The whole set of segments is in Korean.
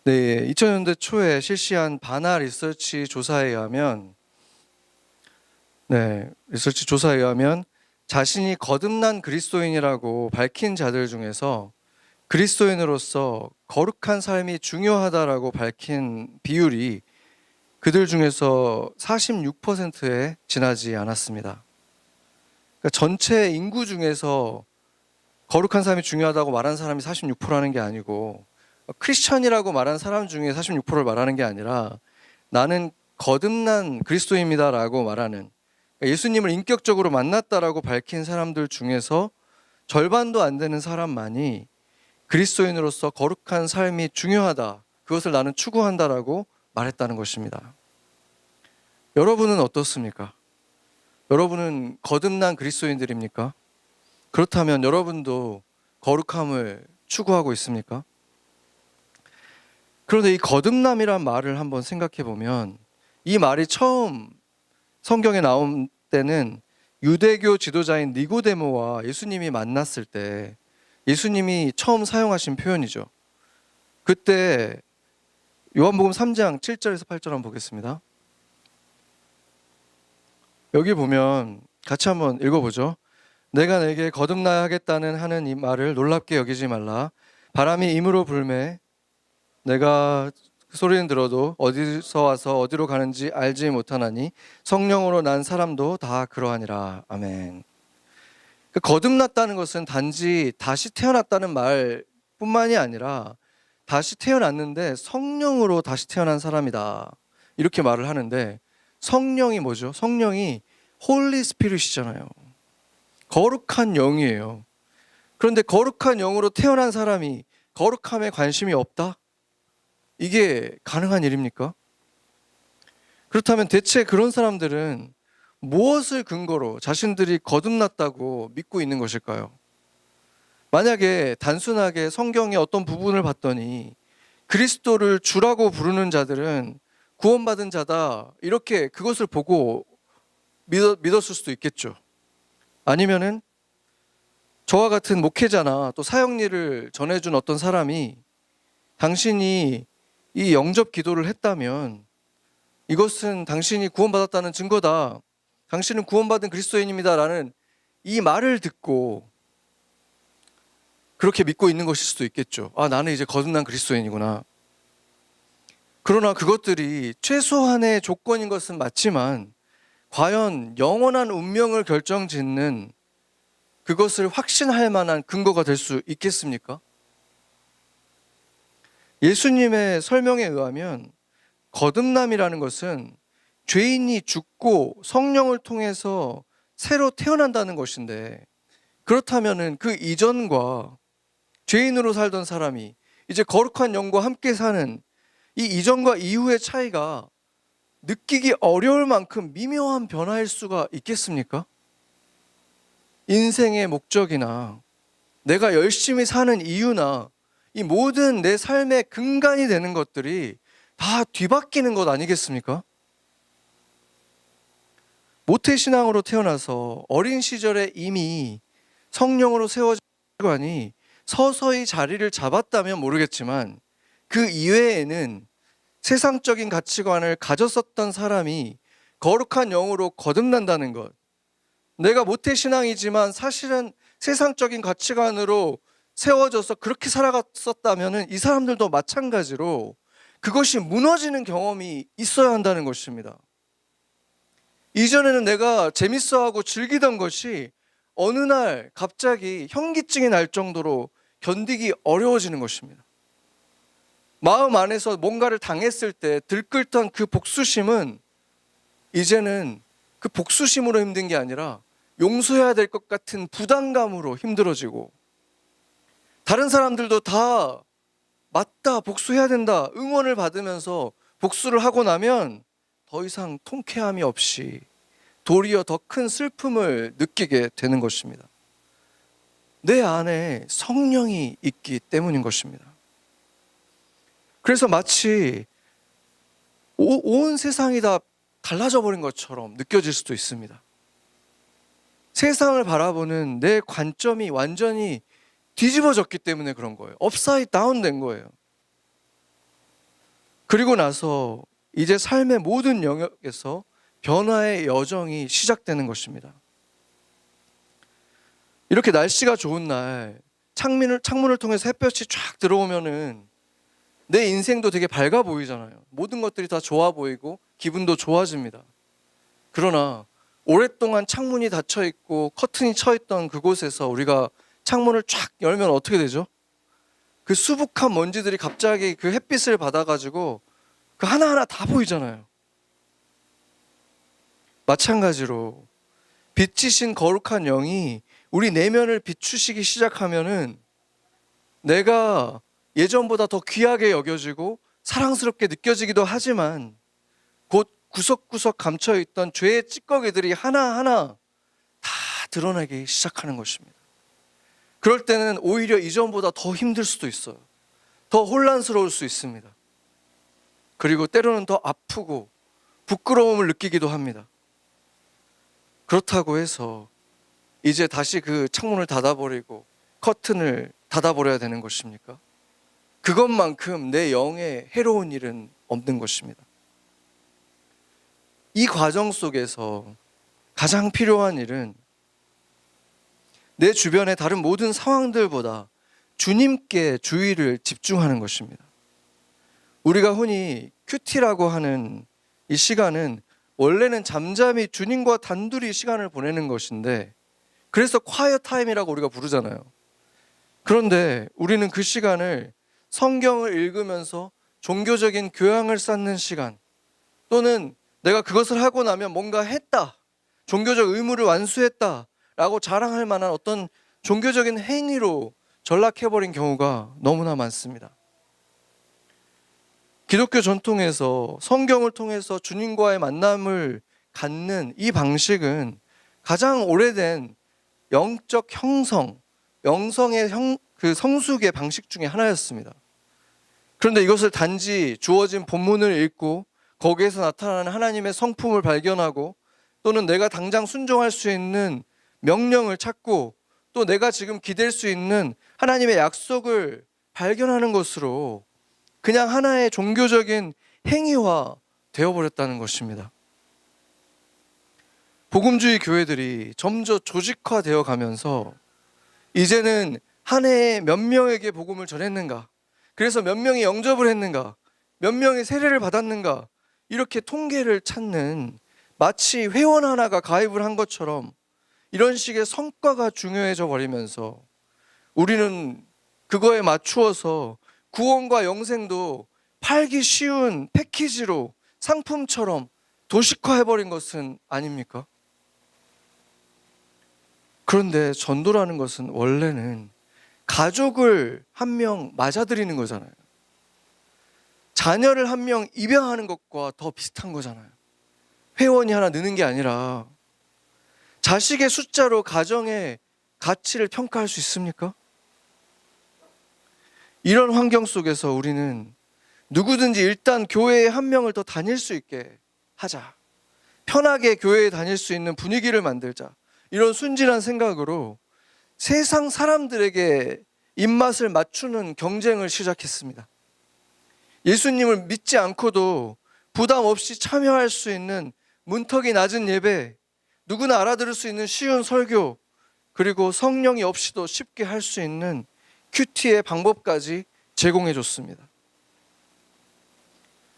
네, 2000년대 초에 실시한 바나 리서치 조사에 의하면 자신이 거듭난 그리스도인이라고 밝힌 자들 중에서 그리스도인으로서 거룩한 삶이 중요하다라고 밝힌 비율이 그들 중에서 46%에 지나지 않았습니다. 그러니까 전체 인구 중에서 거룩한 삶이 중요하다고 말한 사람이 46%라는 게 아니고 크리스천이라고 말한 사람 중에 46%를 말하는 게 아니라 나는 거듭난 그리스도입니다라고 말하는, 그러니까 예수님을 인격적으로 만났다라고 밝힌 사람들 중에서 절반도 안 되는 사람만이 그리스도인으로서 거룩한 삶이 중요하다, 그것을 나는 추구한다라고 말했다는 것입니다. 여러분은 어떻습니까? 여러분은 거듭난 그리스도인들입니까? 그렇다면 여러분도 거룩함을 추구하고 있습니까? 그런데 이 거듭남이란 말을 한번 생각해 보면, 이 말이 처음 성경에 나온 때는 유대교 지도자인 니고데모와 예수님이 만났을 때 예수님이 처음 사용하신 표현이죠. 그때 요한복음 3장 7절에서 8절 한번 보겠습니다. 여기 보면 같이 한번 읽어보죠. 내가 내게 거듭나야 하겠다는 하는 이 말을 놀랍게 여기지 말라. 바람이 임으로 불매 내가 그 소리는 들어도 어디서 와서 어디로 가는지 알지 못하나니 성령으로 난 사람도 다 그러하니라. 아멘. 거듭났다는 것은 단지 다시 태어났다는 말뿐만이 아니라 다시 태어났는데 성령으로 다시 태어난 사람이다, 이렇게 말을 하는데, 성령이 뭐죠? 성령이 홀리 스피릿이잖아요. 거룩한 영이에요. 그런데 거룩한 영으로 태어난 사람이 거룩함에 관심이 없다? 이게 가능한 일입니까? 그렇다면 대체 그런 사람들은 무엇을 근거로 자신들이 거듭났다고 믿고 있는 것일까요? 만약에 단순하게 성경의 어떤 부분을 봤더니 그리스도를 주라고 부르는 자들은 구원받은 자다, 이렇게 그것을 보고 믿었을 수도 있겠죠. 아니면은 저와 같은 목회자나 또 사역일을 전해준 어떤 사람이 당신이 이 영접 기도를 했다면 이것은 당신이 구원받았다는 증거다, 당신은 구원받은 그리스도인입니다라는 이 말을 듣고 그렇게 믿고 있는 것일 수도 있겠죠. 아, 나는 이제 거듭난 그리스도인이구나. 그러나 그것들이 최소한의 조건인 것은 맞지만 과연 영원한 운명을 결정짓는 그것을 확신할 만한 근거가 될 수 있겠습니까? 예수님의 설명에 의하면 거듭남이라는 것은 죄인이 죽고 성령을 통해서 새로 태어난다는 것인데, 그렇다면 그 이전과 죄인으로 살던 사람이 이제 거룩한 영과 함께 사는 이 이전과 이후의 차이가 느끼기 어려울 만큼 미묘한 변화일 수가 있겠습니까? 인생의 목적이나 내가 열심히 사는 이유나 이 모든 내 삶의 근간이 되는 것들이 다 뒤바뀌는 것 아니겠습니까? 모태신앙으로 태어나서 어린 시절에 이미 성령으로 세워진 가치관이 서서히 자리를 잡았다면 모르겠지만 그 이외에는 세상적인 가치관을 가졌었던 사람이 거룩한 영으로 거듭난다는 것, 내가 모태신앙이지만 사실은 세상적인 가치관으로 세워져서 그렇게 살아갔었다면 이 사람들도 마찬가지로 그것이 무너지는 경험이 있어야 한다는 것입니다. 이전에는 내가 재밌어하고 즐기던 것이 어느 날 갑자기 현기증이 날 정도로 견디기 어려워지는 것입니다. 마음 안에서 뭔가를 당했을 때 들끓던 그 복수심은 이제는 그 복수심으로 힘든 게 아니라 용서해야 될 것 같은 부담감으로 힘들어지고, 다른 사람들도 다 맞다, 복수해야 된다 응원을 받으면서 복수를 하고 나면 더 이상 통쾌함이 없이 도리어 더 큰 슬픔을 느끼게 되는 것입니다. 내 안에 성령이 있기 때문인 것입니다. 그래서 마치 온 세상이 다 달라져 버린 것처럼 느껴질 수도 있습니다. 세상을 바라보는 내 관점이 완전히 뒤집어졌기 때문에 그런 거예요. 업사이드 다운 된 거예요. 그리고 나서 이제 삶의 모든 영역에서 변화의 여정이 시작되는 것입니다. 이렇게 날씨가 좋은 날 창문을 통해서 햇볕이 쫙 들어오면은 내 인생도 되게 밝아 보이잖아요. 모든 것들이 다 좋아 보이고 기분도 좋아집니다. 그러나 오랫동안 창문이 닫혀 있고 커튼이 쳐 있던 그곳에서 우리가 창문을 쫙 열면 어떻게 되죠? 그 수북한 먼지들이 갑자기 그 햇빛을 받아가지고 그 하나하나 다 보이잖아요. 마찬가지로 빛이신 거룩한 영이 우리 내면을 비추시기 시작하면은 내가 예전보다 더 귀하게 여겨지고 사랑스럽게 느껴지기도 하지만 곧 구석구석 감춰있던 죄의 찌꺼기들이 하나하나 다 드러나기 시작하는 것입니다. 그럴 때는 오히려 이전보다 더 힘들 수도 있어요. 더 혼란스러울 수 있습니다. 그리고 때로는 더 아프고 부끄러움을 느끼기도 합니다. 그렇다고 해서 이제 다시 그 창문을 닫아버리고 커튼을 닫아버려야 되는 것입니까? 그것만큼 내 영에 해로운 일은 없는 것입니다. 이 과정 속에서 가장 필요한 일은 내 주변의 다른 모든 상황들보다 주님께 주의를 집중하는 것입니다. 우리가 흔히 큐티라고 하는 이 시간은 원래는 잠잠히 주님과 단둘이 시간을 보내는 것인데 그래서 콰이어 타임이라고 우리가 부르잖아요. 그런데 우리는 그 시간을 성경을 읽으면서 종교적인 교양을 쌓는 시간, 또는 내가 그것을 하고 나면 뭔가 했다, 종교적 의무를 완수했다 라고 자랑할 만한 어떤 종교적인 행위로 전락해버린 경우가 너무나 많습니다. 기독교 전통에서 성경을 통해서 주님과의 만남을 갖는 이 방식은 가장 오래된 영적 형성, 영성의 그 성숙의 방식 중에 하나였습니다. 그런데 이것을 단지 주어진 본문을 읽고 거기에서 나타나는 하나님의 성품을 발견하고 또는 내가 당장 순종할 수 있는 명령을 찾고 또 내가 지금 기댈 수 있는 하나님의 약속을 발견하는 것으로 그냥 하나의 종교적인 행위화 되어버렸다는 것입니다. 복음주의 교회들이 점점 조직화되어 가면서 이제는 한 해에 몇 명에게 복음을 전했는가, 그래서 몇 명이 영접을 했는가, 몇 명이 세례를 받았는가, 이렇게 통계를 찾는, 마치 회원 하나가 가입을 한 것처럼 이런 식의 성과가 중요해져 버리면서 우리는 그거에 맞추어서 구원과 영생도 팔기 쉬운 패키지로 상품처럼 도식화해버린 것은 아닙니까? 그런데 전도라는 것은 원래는 가족을 한 명 맞아들이는 거잖아요. 자녀를 한 명 입양하는 것과 더 비슷한 거잖아요. 회원이 하나 느는 게 아니라 자식의 숫자로 가정의 가치를 평가할 수 있습니까? 이런 환경 속에서 우리는 누구든지 일단 교회에 한 명을 더 다닐 수 있게 하자, 편하게 교회에 다닐 수 있는 분위기를 만들자, 이런 순진한 생각으로 세상 사람들에게 입맛을 맞추는 경쟁을 시작했습니다. 예수님을 믿지 않고도 부담 없이 참여할 수 있는 문턱이 낮은 예배, 누구나 알아들을 수 있는 쉬운 설교, 그리고 성령이 없이도 쉽게 할 수 있는 큐티의 방법까지 제공해 줬습니다.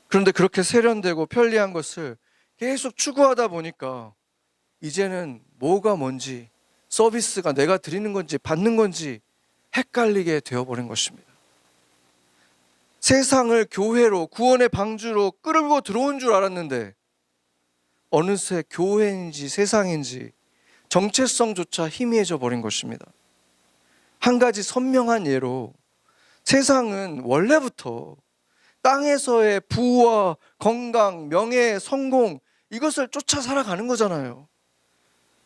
그런데 그렇게 세련되고 편리한 것을 계속 추구하다 보니까 이제는 뭐가 뭔지, 서비스가 내가 드리는 건지 받는 건지 헷갈리게 되어버린 것입니다. 세상을 교회로, 구원의 방주로 끌고 들어온 줄 알았는데 어느새 교회인지 세상인지 정체성조차 희미해져 버린 것입니다. 한 가지 선명한 예로 세상은 원래부터 땅에서의 부와 건강, 명예, 성공, 이것을 쫓아 살아가는 거잖아요.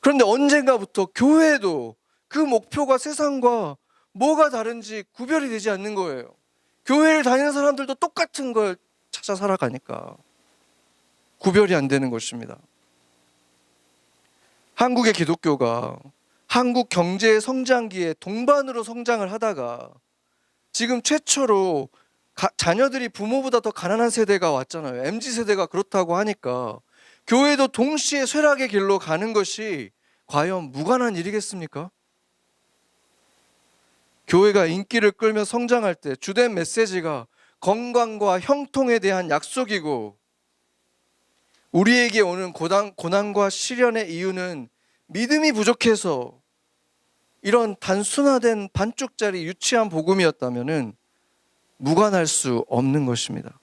그런데 언젠가부터 교회도 그 목표가 세상과 뭐가 다른지 구별이 되지 않는 거예요. 교회를 다니는 사람들도 똑같은 걸 찾아 살아가니까 구별이 안 되는 것입니다. 한국의 기독교가 한국 경제의 성장기에 동반으로 성장을 하다가 지금 최초로 자녀들이 부모보다 더 가난한 세대가 왔잖아요. MZ세대가 그렇다고 하니까 교회도 동시에 쇠락의 길로 가는 것이 과연 무관한 일이겠습니까? 교회가 인기를 끌며 성장할 때 주된 메시지가 건강과 형통에 대한 약속이고, 우리에게 오는 고난과 시련의 이유는 믿음이 부족해서 이런 단순화된 반쪽짜리 유치한 복음이었다면 무관할 수 없는 것입니다.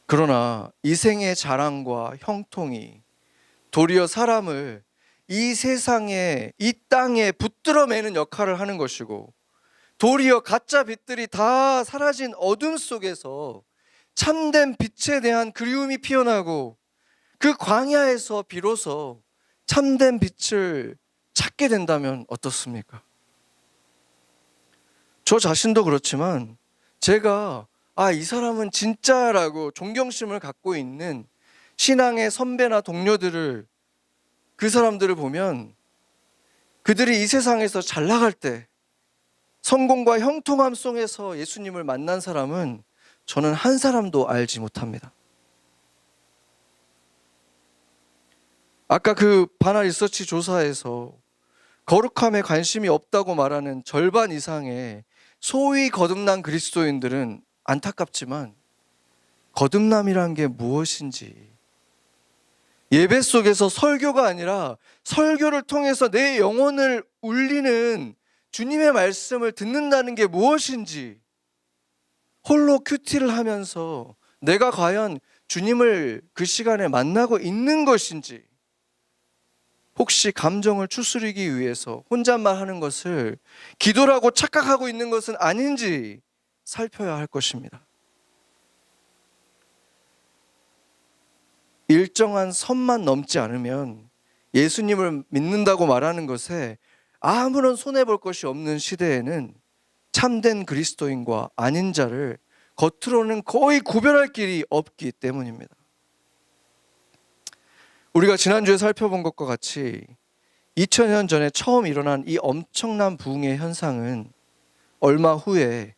그러나 이 생의 자랑과 형통이 도리어 사람을 이 세상에, 이 땅에 붙들어 매는 역할을 하는 것이고, 도리어 가짜 빛들이 다 사라진 어둠 속에서 참된 빛에 대한 그리움이 피어나고, 그 광야에서 비로소 참된 빛을 찾게 된다면 어떻습니까? 저 자신도 그렇지만 제가 이 사람은 진짜라고 존경심을 갖고 있는 신앙의 선배나 동료들을, 그 사람들을 보면 그들이 이 세상에서 잘 나갈 때 성공과 형통함 속에서 예수님을 만난 사람은 저는 한 사람도 알지 못합니다. 아까 그 바나 리서치 조사에서 거룩함에 관심이 없다고 말하는 절반 이상의 소위 거듭난 그리스도인들은 안타깝지만 거듭남이란 게 무엇인지, 예배 속에서 설교가 아니라 설교를 통해서 내 영혼을 울리는 주님의 말씀을 듣는다는 게 무엇인지, 홀로 큐티를 하면서 내가 과연 주님을 그 시간에 만나고 있는 것인지, 혹시 감정을 추스리기 위해서 혼잣말 하는 것을 기도라고 착각하고 있는 것은 아닌지 살펴야 할 것입니다. 일정한 선만 넘지 않으면 예수님을 믿는다고 말하는 것에 아무런 손해볼 것이 없는 시대에는 참된 그리스도인과 아닌 자를 겉으로는 거의 구별할 길이 없기 때문입니다. 우리가 지난주에 살펴본 것과 같이 2000년 전에 처음 일어난 이 엄청난 부흥의 현상은 얼마 후에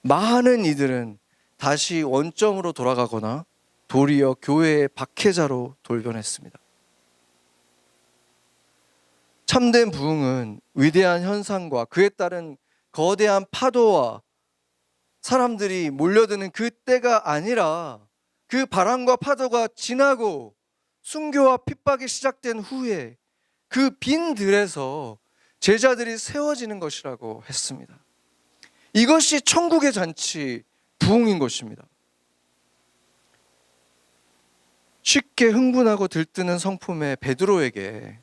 많은 이들은 다시 원점으로 돌아가거나 도리어 교회의 박해자로 돌변했습니다. 참된 부흥은 위대한 현상과 그에 따른 거대한 파도와 사람들이 몰려드는 그 때가 아니라, 그 바람과 파도가 지나고 순교와 핍박이 시작된 후에 그 빈 들에서 제자들이 세워지는 것이라고 했습니다. 이것이 천국의 잔치, 부흥인 것입니다. 쉽게 흥분하고 들뜨는 성품의 베드로에게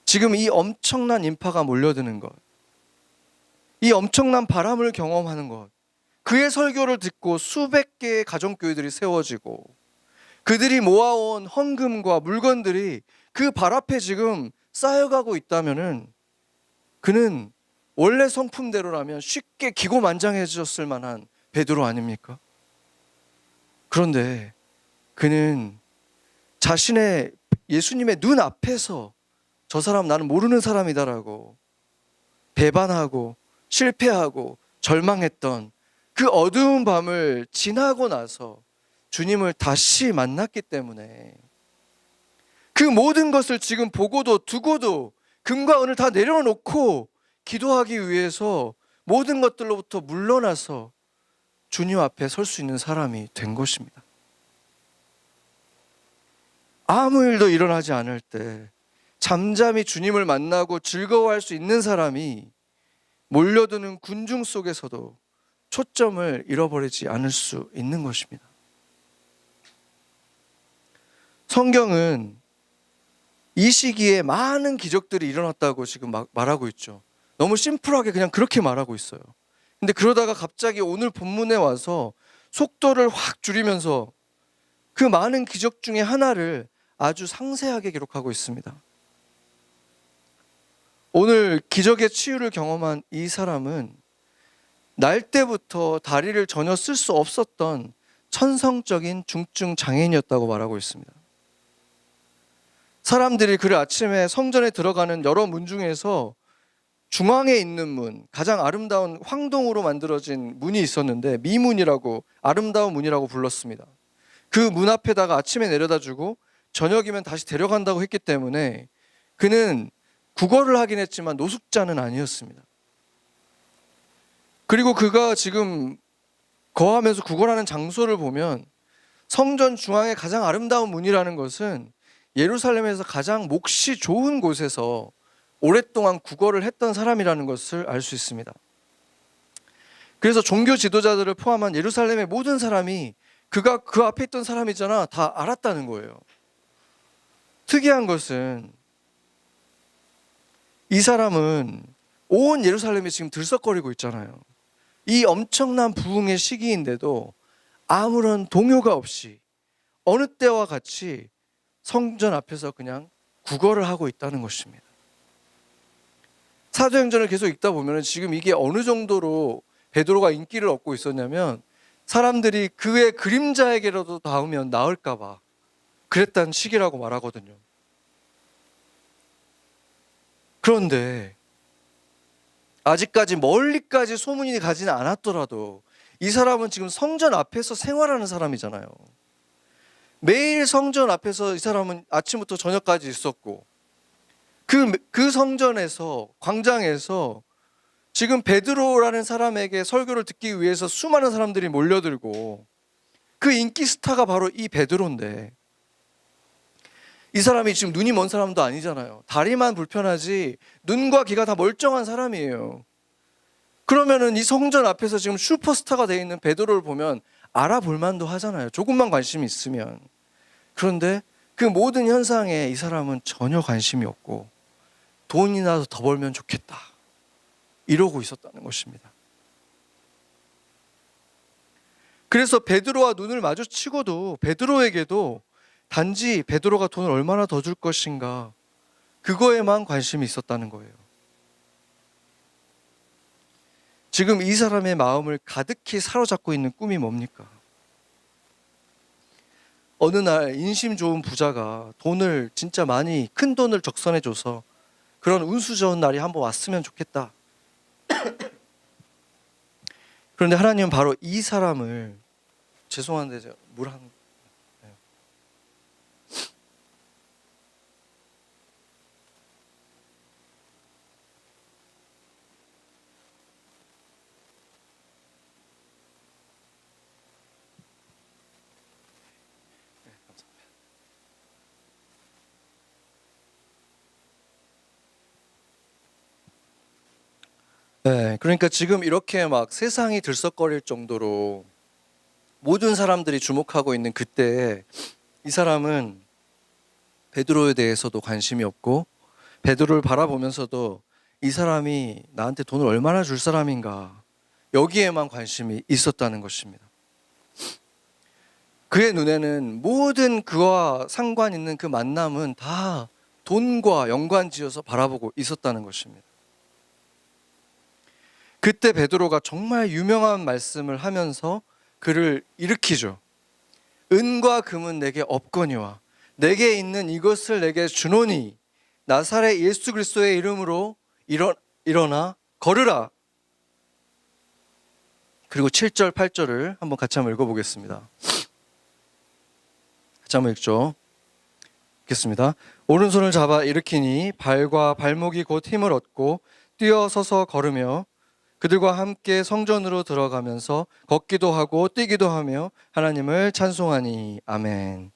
지금 이 엄청난 인파가 몰려드는 것, 이 엄청난 바람을 경험하는 것, 그의 설교를 듣고 수백 개의 가정교회들이 세워지고 그들이 모아온 헌금과 물건들이 그 발 앞에 지금 쌓여가고 있다면은 그는 원래 성품대로라면 쉽게 기고만장해졌을 만한 베드로 아닙니까? 그런데 그는 자신의 예수님의 눈 앞에서 저 사람 나는 모르는 사람이다라고 배반하고 실패하고 절망했던 그 어두운 밤을 지나고 나서 주님을 다시 만났기 때문에 그 모든 것을 지금 보고도 두고도 금과 은을 다 내려놓고 기도하기 위해서 모든 것들로부터 물러나서 주님 앞에 설 수 있는 사람이 된 것입니다. 아무 일도 일어나지 않을 때 잠잠히 주님을 만나고 즐거워할 수 있는 사람이 몰려드는 군중 속에서도 초점을 잃어버리지 않을 수 있는 것입니다. 성경은 이 시기에 많은 기적들이 일어났다고 지금 말하고 있죠. 너무 심플하게 그냥 그렇게 말하고 있어요. 근데 그러다가 갑자기 오늘 본문에 와서 속도를 확 줄이면서 그 많은 기적 중에 하나를 아주 상세하게 기록하고 있습니다. 오늘 기적의 치유를 경험한 이 사람은 날 때부터 다리를 전혀 쓸 수 없었던 천성적인 중증 장애인이었다고 말하고 있습니다. 사람들이 그를 아침에 성전에 들어가는 여러 문 중에서 중앙에 있는 문, 가장 아름다운 황동으로 만들어진 문이 있었는데 미문이라고, 아름다운 문이라고 불렀습니다. 그 문 앞에다가 아침에 내려다 주고 저녁이면 다시 데려간다고 했기 때문에 그는 구걸을 하긴 했지만 노숙자는 아니었습니다. 그리고 그가 지금 거하면서 구걸하는 장소를 보면 성전 중앙에 가장 아름다운 문이라는 것은 예루살렘에서 가장 몫이 좋은 곳에서 오랫동안 구걸을 했던 사람이라는 것을 알 수 있습니다. 그래서 종교 지도자들을 포함한 예루살렘의 모든 사람이 그가 그 앞에 있던 사람이잖아 다 알았다는 거예요. 특이한 것은 이 사람은 온 예루살렘이 지금 들썩거리고 있잖아요. 이 엄청난 부흥의 시기인데도 아무런 동요가 없이 어느 때와 같이 성전 앞에서 그냥 구걸을 하고 있다는 것입니다. 사도행전을 계속 읽다 보면 지금 이게 어느 정도로 베드로가 인기를 얻고 있었냐면 사람들이 그의 그림자에게라도 닿으면 나을까 봐 그랬다는 시기라고 말하거든요. 그런데 아직까지 멀리까지 소문이 가지는 않았더라도 이 사람은 지금 성전 앞에서 생활하는 사람이잖아요. 매일 성전 앞에서 이 사람은 아침부터 저녁까지 있었고 그 성전에서, 광장에서 지금 베드로라는 사람에게 설교를 듣기 위해서 수많은 사람들이 몰려들고 그 인기 스타가 바로 이 베드로인데 이 사람이 지금 눈이 먼 사람도 아니잖아요. 다리만 불편하지 눈과 귀가 다 멀쩡한 사람이에요. 그러면은 이 성전 앞에서 지금 슈퍼스타가 되어 있는 베드로를 보면 알아볼 만도 하잖아요. 조금만 관심이 있으면. 그런데 그 모든 현상에 이 사람은 전혀 관심이 없고 돈이나 더 벌면 좋겠다 이러고 있었다는 것입니다. 그래서 베드로와 눈을 마주치고도 베드로에게도 단지 베드로가 돈을 얼마나 더 줄 것인가 그거에만 관심이 있었다는 거예요. 지금 이 사람의 마음을 가득히 사로잡고 있는 꿈이 뭡니까? 어느 날 인심 좋은 부자가 돈을 진짜 많이 큰 돈을 적선해줘서 그런 운수 좋은 날이 한번 왔으면 좋겠다. 그런데 하나님은 바로 이 사람을, 죄송한데 제가 물 한, 네, 그러니까 지금 이렇게 막 세상이 들썩거릴 정도로 모든 사람들이 주목하고 있는 그때에 이 사람은 베드로에 대해서도 관심이 없고 베드로를 바라보면서도 이 사람이 나한테 돈을 얼마나 줄 사람인가 여기에만 관심이 있었다는 것입니다. 그의 눈에는 모든 그와 상관 있는 그 만남은 다 돈과 연관지어서 바라보고 있었다는 것입니다. 그때 베드로가 정말 유명한 말씀을 하면서 그를 일으키죠. 은과 금은 내게 없거니와 내게 있는 이것을 내게 주노니 나사렛 예수 그리스도의 이름으로 일어나 걸으라. 그리고 7절 8절을 한번 같이 한번 읽어보겠습니다. 같이 한번 읽죠. 읽겠습니다. 오른손을 잡아 일으키니 발과 발목이 곧 힘을 얻고 뛰어서서 걸으며 그들과 함께 성전으로 들어가면서 걷기도 하고 뛰기도 하며 하나님을 찬송하니 아멘.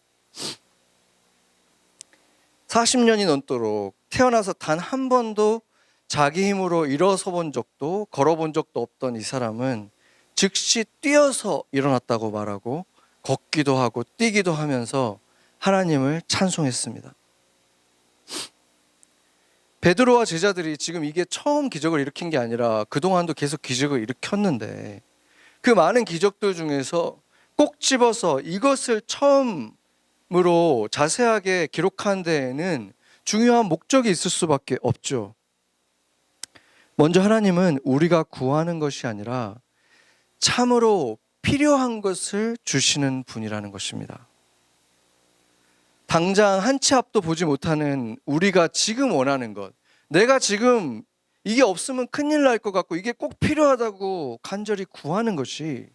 40년이 넘도록 태어나서 단 한 번도 자기 힘으로 일어서 본 적도 걸어본 적도 없던 이 사람은 즉시 뛰어서 일어났다고 말하고 걷기도 하고 뛰기도 하면서 하나님을 찬송했습니다. 베드로와 제자들이 지금 이게 처음 기적을 일으킨 게 아니라 그동안도 계속 기적을 일으켰는데 그 많은 기적들 중에서 꼭 집어서 이것을 처음으로 자세하게 기록한 데에는 중요한 목적이 있을 수밖에 없죠. 먼저 하나님은 우리가 구하는 것이 아니라 참으로 필요한 것을 주시는 분이라는 것입니다. 당장 한 치 앞도 보지 못하는 우리가 지금 원하는 것, 내가 지금 이게 없으면 큰일 날 것 같고 이게 꼭 필요하다고 간절히 구하는 것이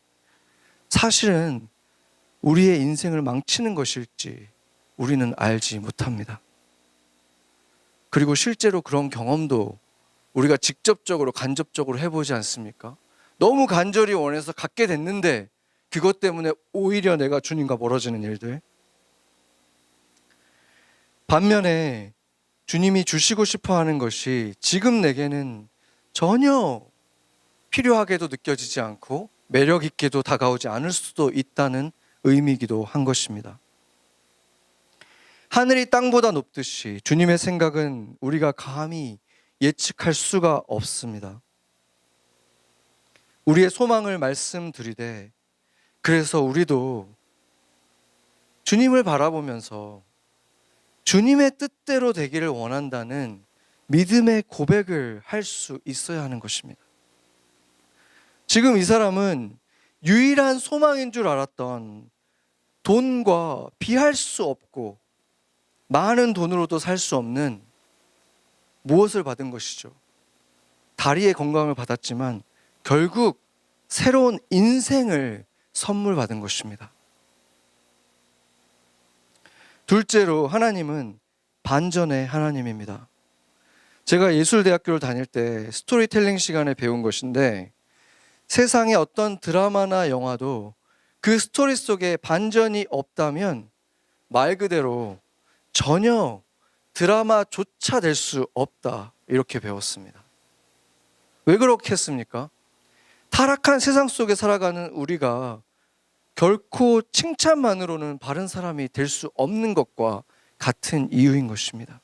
사실은 우리의 인생을 망치는 것일지 우리는 알지 못합니다. 그리고 실제로 그런 경험도 우리가 직접적으로 간접적으로 해보지 않습니까? 너무 간절히 원해서 갖게 됐는데 그것 때문에 오히려 내가 주님과 멀어지는 일들. 반면에 주님이 주시고 싶어 하는 것이 지금 내게는 전혀 필요하게도 느껴지지 않고 매력 있게도 다가오지 않을 수도 있다는 의미이기도 한 것입니다. 하늘이 땅보다 높듯이 주님의 생각은 우리가 감히 예측할 수가 없습니다. 우리의 소망을 말씀드리되 그래서 우리도 주님을 바라보면서 주님의 뜻대로 되기를 원한다는 믿음의 고백을 할 수 있어야 하는 것입니다. 지금 이 사람은 유일한 소망인 줄 알았던 돈과 비할 수 없고 많은 돈으로도 살 수 없는 무엇을 받은 것이죠? 다리의 건강을 받았지만 결국 새로운 인생을 선물 받은 것입니다. 둘째로 하나님은 반전의 하나님입니다. 제가 예술대학교를 다닐 때 스토리텔링 시간에 배운 것인데 세상의 어떤 드라마나 영화도 그 스토리 속에 반전이 없다면 말 그대로 전혀 드라마조차 될 수 없다 이렇게 배웠습니다. 왜 그렇게 했습니까? 타락한 세상 속에 살아가는 우리가 결코 칭찬만으로는 바른 사람이 될 수 없는 것과 같은 이유인 것입니다.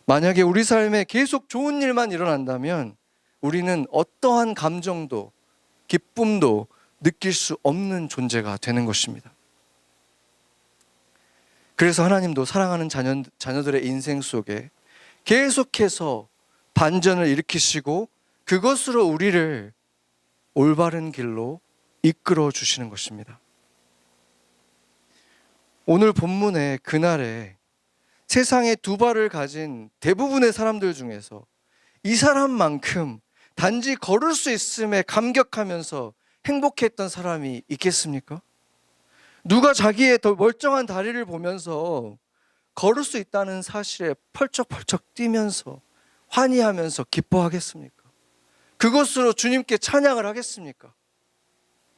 만약에 우리 삶에 계속 좋은 일만 일어난다면 우리는 어떠한 감정도 기쁨도 느낄 수 없는 존재가 되는 것입니다. 그래서 하나님도 사랑하는 자녀들의 인생 속에 계속해서 반전을 일으키시고 그것으로 우리를 올바른 길로 이끌어 주시는 것입니다. 오늘 본문의 그날에 세상에 두 발을 가진 대부분의 사람들 중에서 이 사람만큼 단지 걸을 수 있음에 감격하면서 행복했던 사람이 있겠습니까? 누가 자기의 더 멀쩡한 다리를 보면서 걸을 수 있다는 사실에 펄쩍펄쩍 뛰면서 환희하면서 기뻐하겠습니까? 그것으로 주님께 찬양을 하겠습니까?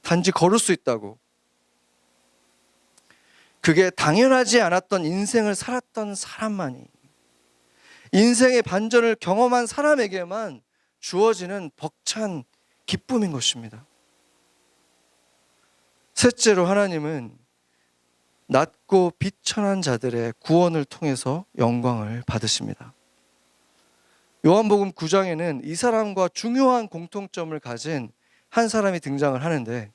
단지 걸을 수 있다고. 그게 당연하지 않았던 인생을 살았던 사람만이, 인생의 반전을 경험한 사람에게만 주어지는 벅찬 기쁨인 것입니다. 셋째로 하나님은 낮고 비천한 자들의 구원을 통해서 영광을 받으십니다. 요한복음 9장에는 이 사람과 중요한 공통점을 가진 한 사람이 등장을 하는데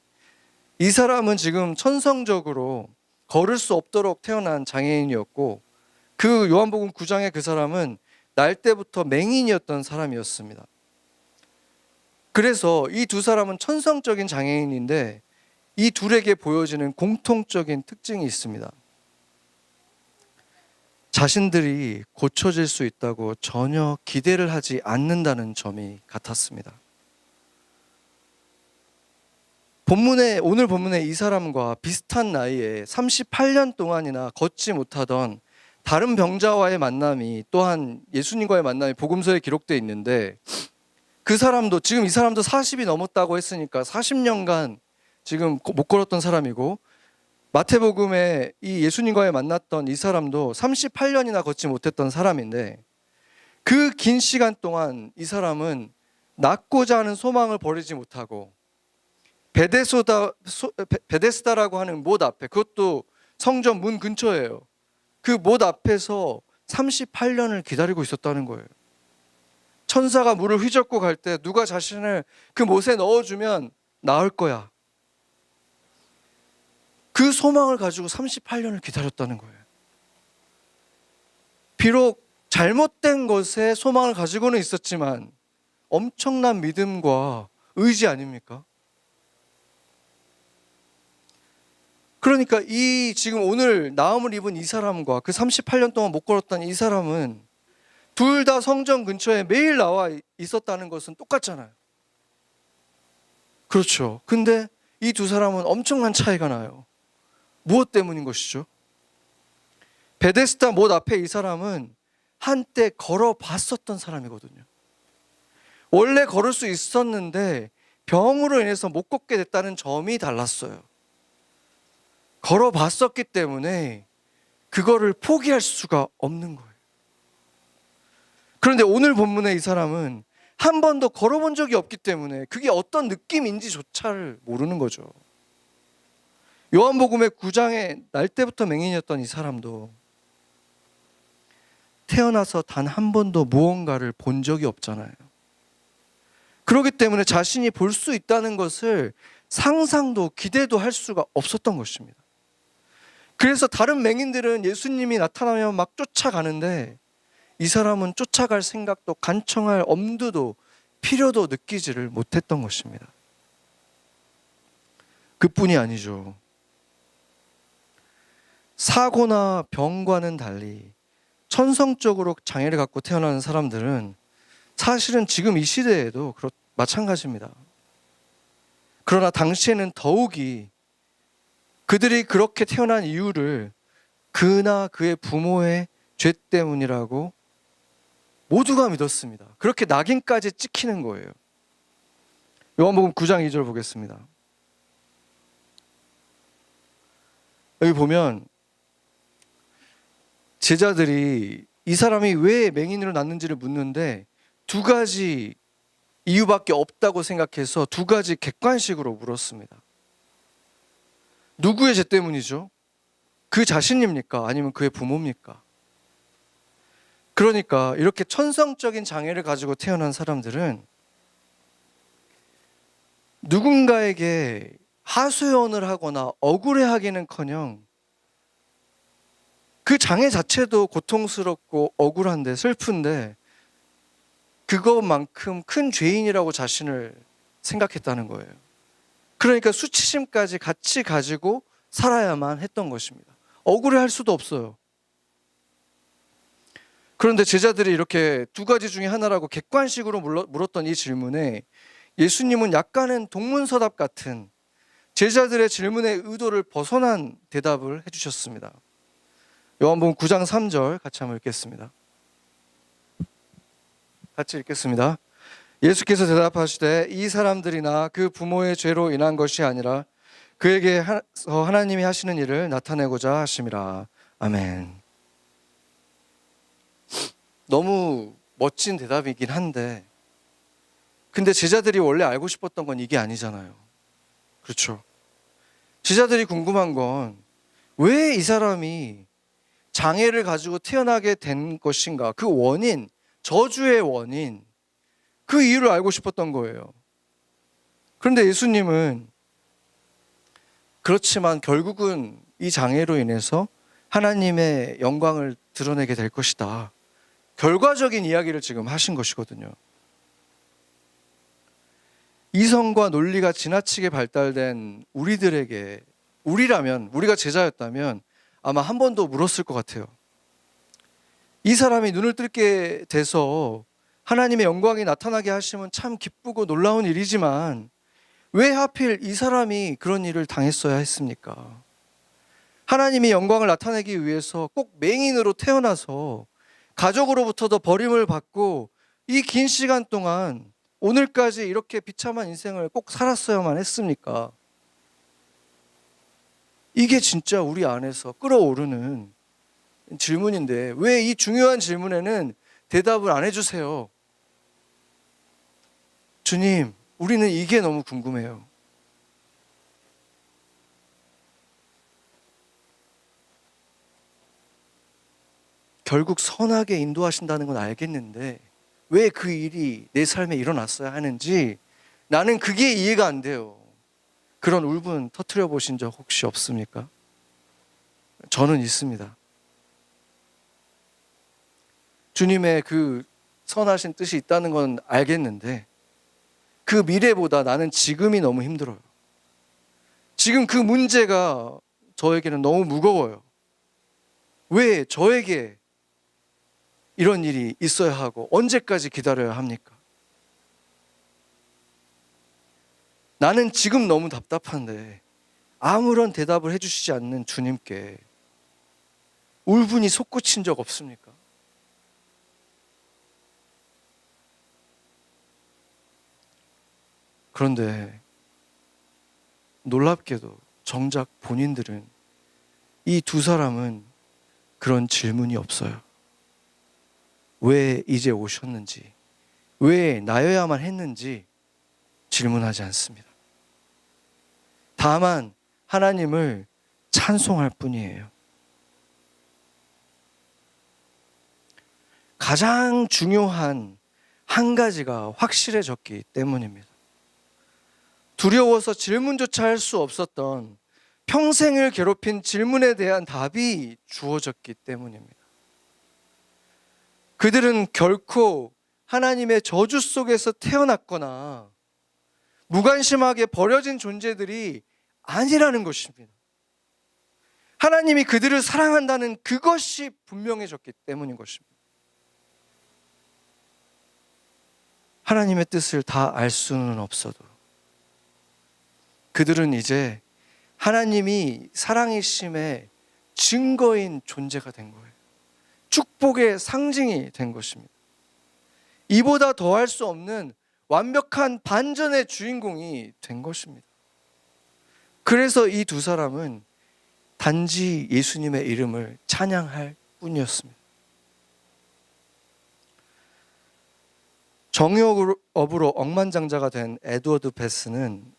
이 사람은 지금 천성적으로 걸을 수 없도록 태어난 장애인이었고 그 요한복음 9장의 그 사람은 날 때부터 맹인이었던 사람이었습니다. 그래서 이 두 사람은 천성적인 장애인인데 이 둘에게 보여지는 공통적인 특징이 있습니다. 자신들이 고쳐질 수 있다고 전혀 기대를 하지 않는다는 점이 같았습니다. 오늘 본문에 이 사람과 비슷한 나이에 38년 동안이나 걷지 못하던 다른 병자와의 만남이 또한 예수님과의 만남이 복음서에 기록되어 있는데 그 사람도 지금 이 사람도 40이 넘었다고 했으니까 40년간 지금 못 걸었던 사람이고 마태복음에 이 예수님과의 만났던 이 사람도 38년이나 걷지 못했던 사람인데 그 긴 시간 동안 이 사람은 낳고자 하는 소망을 버리지 못하고 베데스다라고 하는 못 앞에, 그것도 성전 문 근처예요. 그 못 앞에서 38년을 기다리고 있었다는 거예요. 천사가 물을 휘젓고 갈 때 누가 자신을 그 못에 넣어주면 나을 거야. 그 소망을 가지고 38년을 기다렸다는 거예요. 비록 잘못된 것에 소망을 가지고는 있었지만 엄청난 믿음과 의지 아닙니까? 그러니까 이 지금 오늘 나음을 입은 이 사람과 그 38년 동안 못 걸었던 이 사람은 둘 다 성전 근처에 매일 나와 있었다는 것은 똑같잖아요. 그렇죠. 근데 이 두 사람은 엄청난 차이가 나요. 무엇 때문인 것이죠? 베데스다 못 앞에 이 사람은 한때 걸어봤었던 사람이거든요. 원래 걸을 수 있었는데 병으로 인해서 못 걷게 됐다는 점이 달랐어요. 걸어봤었기 때문에 그거를 포기할 수가 없는 거예요. 그런데 오늘 본문의 이 사람은 한 번도 걸어본 적이 없기 때문에 그게 어떤 느낌인지조차를 모르는 거죠. 요한복음의 9장에 날 때부터 맹인이었던 이 사람도 태어나서 단 한 번도 무언가를 본 적이 없잖아요. 그렇기 때문에 자신이 볼 수 있다는 것을 상상도 기대도 할 수가 없었던 것입니다. 그래서 다른 맹인들은 예수님이 나타나면 막 쫓아가는데 이 사람은 쫓아갈 생각도 간청할 엄두도 필요도 느끼지를 못했던 것입니다. 그뿐이 아니죠. 사고나 병과는 달리 천성적으로 장애를 갖고 태어나는 사람들은 사실은 지금 이 시대에도 마찬가지입니다. 그러나 당시에는 더욱이 그들이 그렇게 태어난 이유를 그나 그의 부모의 죄 때문이라고 모두가 믿었습니다. 그렇게 낙인까지 찍히는 거예요. 요한복음 9장 2절 보겠습니다. 여기 보면 제자들이 이 사람이 왜 맹인으로 났는지를 묻는데 두 가지 이유밖에 없다고 생각해서 두 가지 객관식으로 물었습니다. 누구의 죄 때문이죠? 그 자신입니까? 아니면 그의 부모입니까? 그러니까 이렇게 천성적인 장애를 가지고 태어난 사람들은 누군가에게 하소연을 하거나 억울해하기는커녕 그 장애 자체도 고통스럽고 억울한데 슬픈데 그것만큼 큰 죄인이라고 자신을 생각했다는 거예요. 그러니까 수치심까지 같이 가지고 살아야만 했던 것입니다. 억울해할 수도 없어요. 그런데 제자들이 이렇게 두 가지 중에 하나라고 객관식으로 물었던 이 질문에 예수님은 약간은 동문서답 같은 제자들의 질문의 의도를 벗어난 대답을 해주셨습니다. 요한복음 9장 3절 같이 한번 읽겠습니다. 같이 읽겠습니다. 예수께서 대답하시되 이 사람들이나 그 부모의 죄로 인한 것이 아니라 그에게 하나님이 하시는 일을 나타내고자 하심이라. 아멘. 너무 멋진 대답이긴 한데 근데 제자들이 원래 알고 싶었던 건 이게 아니잖아요. 그렇죠? 제자들이 궁금한 건 왜 이 사람이 장애를 가지고 태어나게 된 것인가? 그 원인, 저주의 원인, 그 이유를 알고 싶었던 거예요. 그런데 예수님은 그렇지만 결국은 이 장애로 인해서 하나님의 영광을 드러내게 될 것이다. 결과적인 이야기를 지금 하신 것이거든요. 이성과 논리가 지나치게 발달된 우리가 제자였다면 아마 한 번 더 물었을 것 같아요. 이 사람이 눈을 뜰게 돼서 하나님의 영광이 나타나게 하시면 참 기쁘고 놀라운 일이지만 왜 하필 이 사람이 그런 일을 당했어야 했습니까? 하나님이 영광을 나타내기 위해서 꼭 맹인으로 태어나서 가족으로부터도 버림을 받고 이 긴 시간 동안 오늘까지 이렇게 비참한 인생을 꼭 살았어야만 했습니까? 이게 진짜 우리 안에서 끓어오르는 질문인데 왜 이 중요한 질문에는 대답을 안 해주세요? 주님, 우리는 이게 너무 궁금해요. 결국 선하게 인도하신다는 건 알겠는데 왜 그 일이 내 삶에 일어났어야 하는지 나는 그게 이해가 안 돼요. 그런 울분 터뜨려 보신 적 혹시 없습니까? 저는 있습니다. 주님의 그 선하신 뜻이 있다는 건 알겠는데 그 미래보다 나는 지금이 너무 힘들어요. 지금 그 문제가 저에게는 너무 무거워요. 왜 저에게 이런 일이 있어야 하고 언제까지 기다려야 합니까? 나는 지금 너무 답답한데 아무런 대답을 해주시지 않는 주님께 울분이 솟구친 적 없습니까? 그런데 놀랍게도 정작 본인들은, 이 두 사람은 그런 질문이 없어요. 왜 이제 오셨는지, 왜 나여야만 했는지 질문하지 않습니다. 다만 하나님을 찬송할 뿐이에요. 가장 중요한 한 가지가 확실해졌기 때문입니다. 두려워서 질문조차 할 수 없었던, 평생을 괴롭힌 질문에 대한 답이 주어졌기 때문입니다. 그들은 결코 하나님의 저주 속에서 태어났거나 무관심하게 버려진 존재들이 아니라는 것입니다. 하나님이 그들을 사랑한다는 그것이 분명해졌기 때문인 것입니다. 하나님의 뜻을 다 알 수는 없어도 그들은 이제 하나님이 사랑이심의 증거인 존재가 된 거예요. 축복의 상징이 된 것입니다. 이보다 더할 수 없는 완벽한 반전의 주인공이 된 것입니다. 그래서 이 두 사람은 단지 예수님의 이름을 찬양할 뿐이었습니다. 정욕업으로 억만장자가 된 에드워드 베스는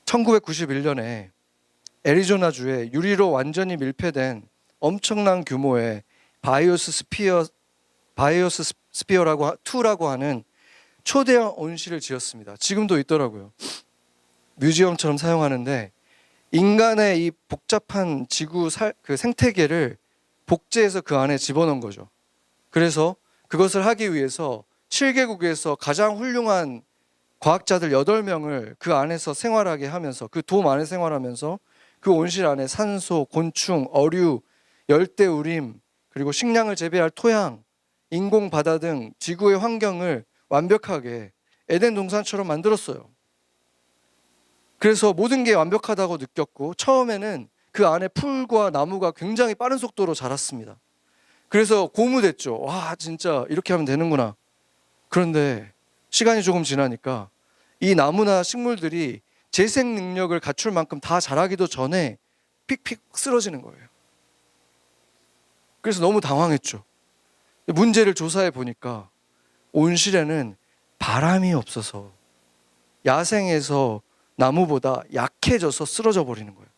1991년에 애리조나주에 유리로 완전히 밀폐된 엄청난 규모의 바이오스피어라고 2라고 하는 초대형 온실을 지었습니다. 지금도 있더라고요. 뮤지엄처럼 사용하는데, 인간의 이 복잡한 지구 그 생태계를 복제해서 그 안에 집어넣은 거죠. 그래서 그것을 하기 위해서 7개국에서 가장 훌륭한 과학자들 8명을 그 안에서 생활하게 하면서, 그 돔 안에 생활하면서 그 온실 안에 산소, 곤충, 어류, 열대우림, 그리고 식량을 재배할 토양, 인공 바다 등 지구의 환경을 완벽하게 에덴 동산처럼 만들었어요. 그래서 모든 게 완벽하다고 느꼈고, 처음에는 그 안에 풀과 나무가 굉장히 빠른 속도로 자랐습니다. 그래서 고무됐죠. 와, 진짜 이렇게 하면 되는구나. 그런데 시간이 조금 지나니까 이 나무나 식물들이 재생 능력을 갖출 만큼 다 자라기도 전에 픽픽 쓰러지는 거예요. 그래서 너무 당황했죠. 문제를 조사해 보니까 온실에는 바람이 없어서 야생에서 나무보다 약해져서 쓰러져 버리는 거예요.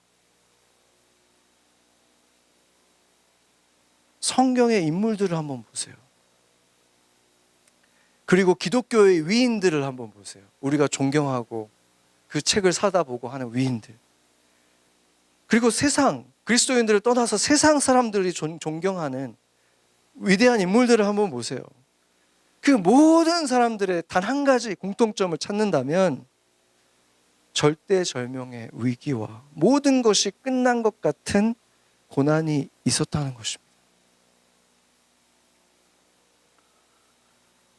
성경의 인물들을 한번 보세요. 그리고 기독교의 위인들을 한번 보세요. 우리가 존경하고 그 책을 사다 보고 하는 위인들. 그리고 세상, 그리스도인들을 떠나서 세상 사람들이 존경하는 위대한 인물들을 한번 보세요. 그 모든 사람들의 단 한 가지 공통점을 찾는다면 절대절명의 위기와 모든 것이 끝난 것 같은 고난이 있었다는 것입니다.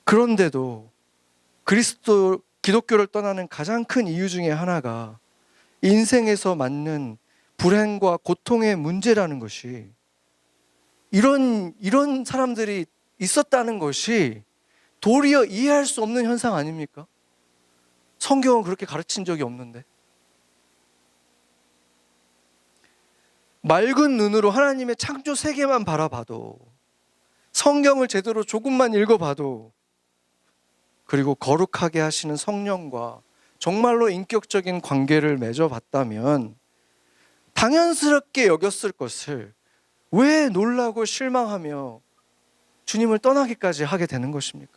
그런데도 기독교를 떠나는 가장 큰 이유 중에 하나가 인생에서 맞는 불행과 고통의 문제라는 것이, 이런 사람들이 있었다는 것이 도리어 이해할 수 없는 현상 아닙니까? 성경은 그렇게 가르친 적이 없는데. 맑은 눈으로 하나님의 창조 세계만 바라봐도, 성경을 제대로 조금만 읽어봐도, 그리고 거룩하게 하시는 성령과 정말로 인격적인 관계를 맺어봤다면 당연스럽게 여겼을 것을 왜 놀라고 실망하며 주님을 떠나기까지 하게 되는 것입니까?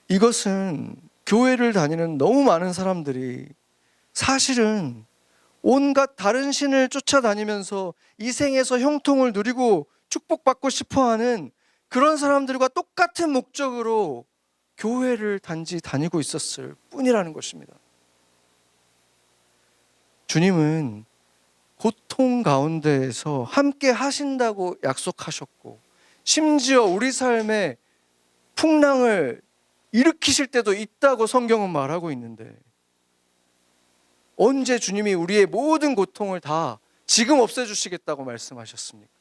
이것은 교회를 다니는 너무 많은 사람들이 사실은 온갖 다른 신을 쫓아다니면서 이 생에서 형통을 누리고 축복받고 싶어하는 그런 사람들과 똑같은 목적으로 교회를 단지 다니고 있었을 뿐이라는 것입니다. 주님은 고통 가운데에서 함께 하신다고 약속하셨고, 심지어 우리 삶에 풍랑을 일으키실 때도 있다고 성경은 말하고 있는데, 언제 주님이 우리의 모든 고통을 다 지금 없애주시겠다고 말씀하셨습니까?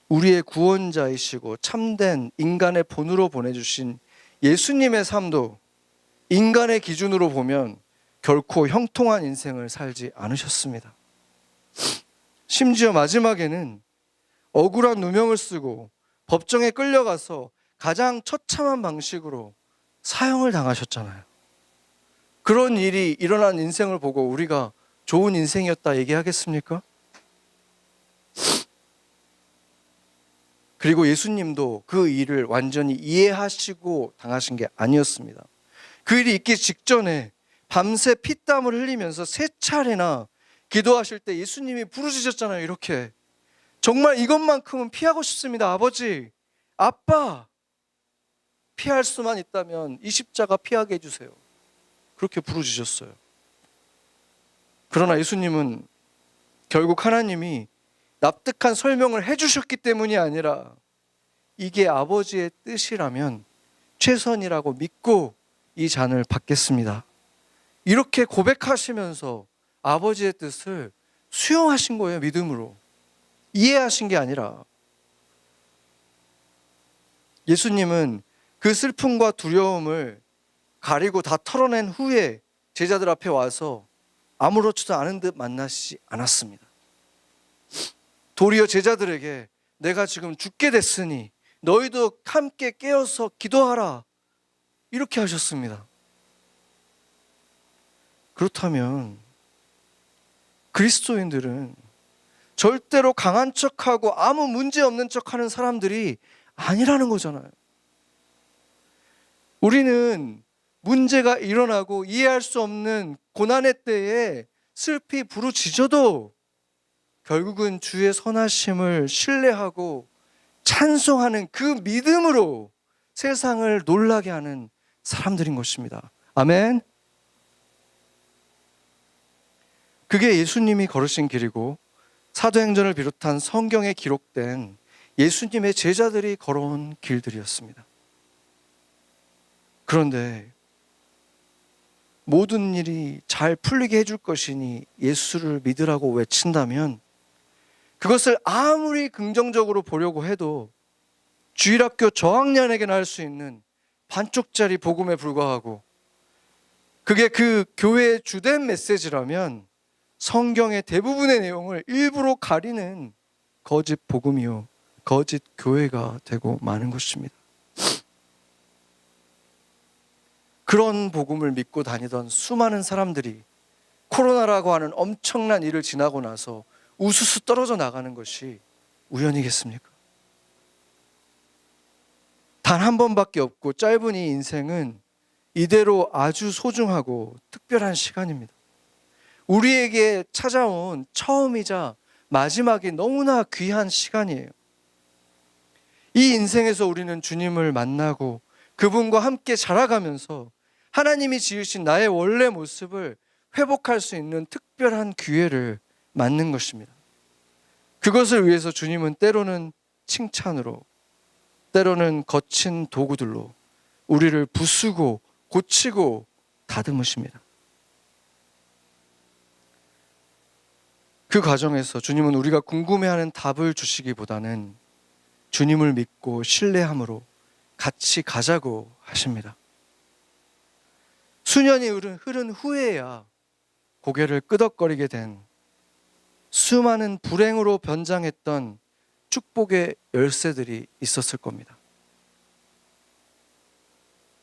우리의 구원자이시고 참된 인간의 본으로 보내주신 예수님의 삶도 인간의 기준으로 보면 결코 형통한 인생을 살지 않으셨습니다. 심지어 마지막에는 억울한 누명을 쓰고 법정에 끌려가서 가장 처참한 방식으로 사형을 당하셨잖아요. 그런 일이 일어난 인생을 보고 우리가 좋은 인생이었다 얘기하겠습니까? 그리고 예수님도 그 일을 완전히 이해하시고 당하신 게 아니었습니다. 그 일이 있기 직전에 밤새 피땀을 흘리면서 3차례나 기도하실 때 예수님이 부르짖었잖아요. 이렇게, 정말 이것만큼은 피하고 싶습니다. 아버지, 아빠, 피할 수만 있다면 이 십자가 피하게 해주세요. 그렇게 부르짖었어요. 그러나 예수님은 결국 하나님이 납득한 설명을 해주셨기 때문이 아니라 이게 아버지의 뜻이라면 최선이라고 믿고 이 잔을 받겠습니다, 이렇게 고백하시면서 아버지의 뜻을 수용하신 거예요. 믿음으로. 이해하신 게 아니라. 예수님은 그 슬픔과 두려움을 가리고 다 털어낸 후에 제자들 앞에 와서 아무렇지도 않은 듯 만나시지 않았습니다. 도리어 제자들에게 내가 지금 죽게 됐으니 너희도 함께 깨어서 기도하라, 이렇게 하셨습니다. 그렇다면 그리스도인들은 절대로 강한 척하고 아무 문제 없는 척하는 사람들이 아니라는 거잖아요. 우리는 문제가 일어나고 이해할 수 없는 고난의 때에 슬피 부르짖어도 결국은 주의 선하심을 신뢰하고 찬송하는 그 믿음으로 세상을 놀라게 하는 사람들인 것입니다. 아멘. 그게 예수님이 걸으신 길이고 사도행전을 비롯한 성경에 기록된 예수님의 제자들이 걸어온 길들이었습니다. 그런데 모든 일이 잘 풀리게 해줄 것이니 예수를 믿으라고 외친다면 그것을 아무리 긍정적으로 보려고 해도 주일학교 저학년에게나 할 수 있는 반쪽짜리 복음에 불과하고, 그게 그 교회의 주된 메시지라면 성경의 대부분의 내용을 일부러 가리는 거짓 복음이요, 거짓 교회가 되고 마는 것입니다. 그런 복음을 믿고 다니던 수많은 사람들이 코로나라고 하는 엄청난 일을 지나고 나서 우수수 떨어져 나가는 것이 우연이겠습니까? 단 한 번밖에 없고 짧은 이 인생은 이대로 아주 소중하고 특별한 시간입니다. 우리에게 찾아온 처음이자 마지막이 너무나 귀한 시간이에요. 이 인생에서 우리는 주님을 만나고 그분과 함께 자라가면서 하나님이 지으신 나의 원래 모습을 회복할 수 있는 특별한 기회를 맞는 것입니다. 그것을 위해서 주님은 때로는 칭찬으로, 때로는 거친 도구들로 우리를 부수고 고치고 다듬으십니다. 그 과정에서 주님은 우리가 궁금해하는 답을 주시기보다는 주님을 믿고 신뢰함으로 같이 가자고 하십니다. 수년이 흐른 후에야 고개를 끄덕거리게 된 수많은 불행으로 변장했던 축복의 열쇠들이 있었을 겁니다.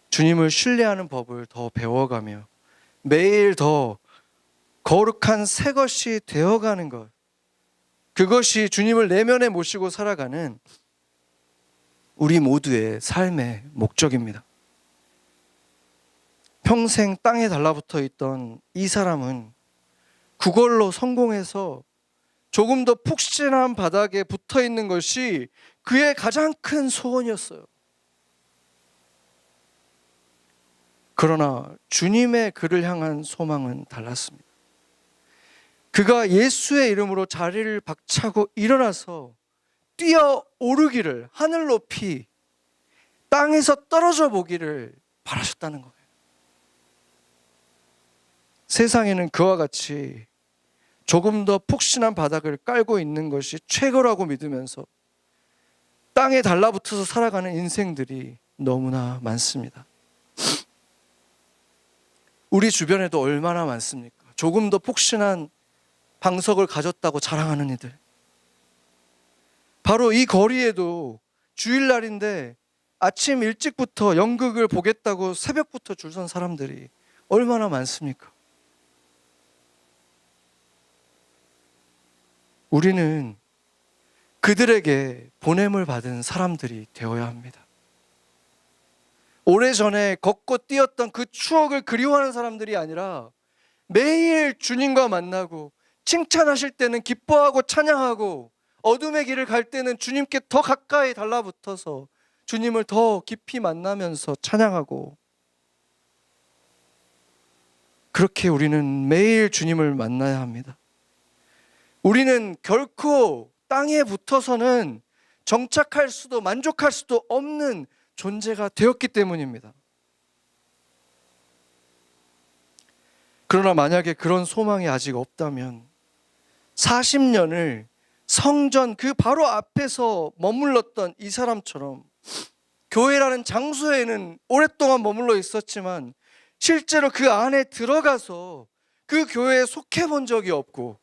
주님을 신뢰하는 법을 더 배워가며 매일 더 거룩한 새 것이 되어가는 것, 그것이 주님을 내면에 모시고 살아가는 우리 모두의 삶의 목적입니다. 평생 땅에 달라붙어 있던 이 사람은 그걸로 성공해서 조금 더 푹신한 바닥에 붙어 있는 것이 그의 가장 큰 소원이었어요. 그러나 주님의 그를 향한 소망은 달랐습니다. 그가 예수의 이름으로 자리를 박차고 일어나서 뛰어오르기를, 하늘 높이 땅에서 떨어져 보기를 바라셨다는 거예요. 세상에는 그와 같이 조금 더 푹신한 바닥을 깔고 있는 것이 최고라고 믿으면서 땅에 달라붙어서 살아가는 인생들이 너무나 많습니다. 우리 주변에도 얼마나 많습니까? 조금 더 푹신한 방석을 가졌다고 자랑하는 이들. 바로 이 거리에도 주일날인데 아침 일찍부터 연극을 보겠다고 새벽부터 줄 선 사람들이 얼마나 많습니까? 우리는 그들에게 보냄을 받은 사람들이 되어야 합니다. 오래전에 걷고 뛰었던 그 추억을 그리워하는 사람들이 아니라 매일 주님과 만나고 칭찬하실 때는 기뻐하고 찬양하고 어둠의 길을 갈 때는 주님께 더 가까이 달라붙어서 주님을 더 깊이 만나면서 찬양하고, 그렇게 우리는 매일 주님을 만나야 합니다. 우리는 결코 땅에 붙어서는 정착할 수도 만족할 수도 없는 존재가 되었기 때문입니다. 그러나 만약에 그런 소망이 아직 없다면 40년을 성전 그 바로 앞에서 머물렀던 이 사람처럼 교회라는 장소에는 오랫동안 머물러 있었지만 실제로 그 안에 들어가서 그 교회에 속해 본 적이 없고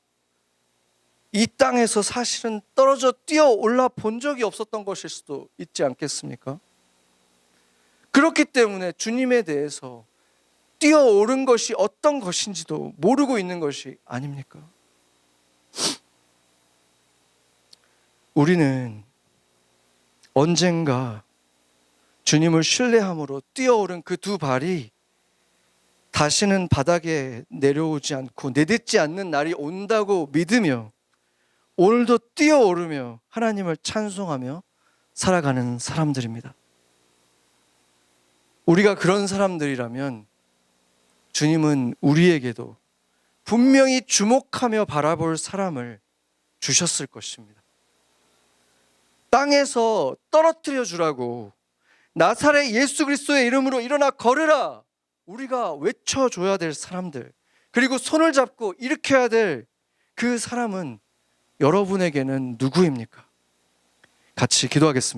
이 땅에서 사실은 떨어져 뛰어 올라 본 적이 없었던 것일 수도 있지 않겠습니까? 그렇기 때문에 주님에 대해서 뛰어오른 것이 어떤 것인지도 모르고 있는 것이 아닙니까? 우리는 언젠가 주님을 신뢰함으로 뛰어오른 그 두 발이 다시는 바닥에 내려오지 않고 내딛지 않는 날이 온다고 믿으며 오늘도 뛰어오르며 하나님을 찬송하며 살아가는 사람들입니다. 우리가 그런 사람들이라면 주님은 우리에게도 분명히 주목하며 바라볼 사람을 주셨을 것입니다. 땅에서 떨어뜨려 주라고 나사렛 예수 그리스도의 이름으로 일어나 걸으라, 우리가 외쳐줘야 될 사람들, 그리고 손을 잡고 일으켜야 될 그 사람은 여러분에게는 누구입니까? 같이 기도하겠습니다.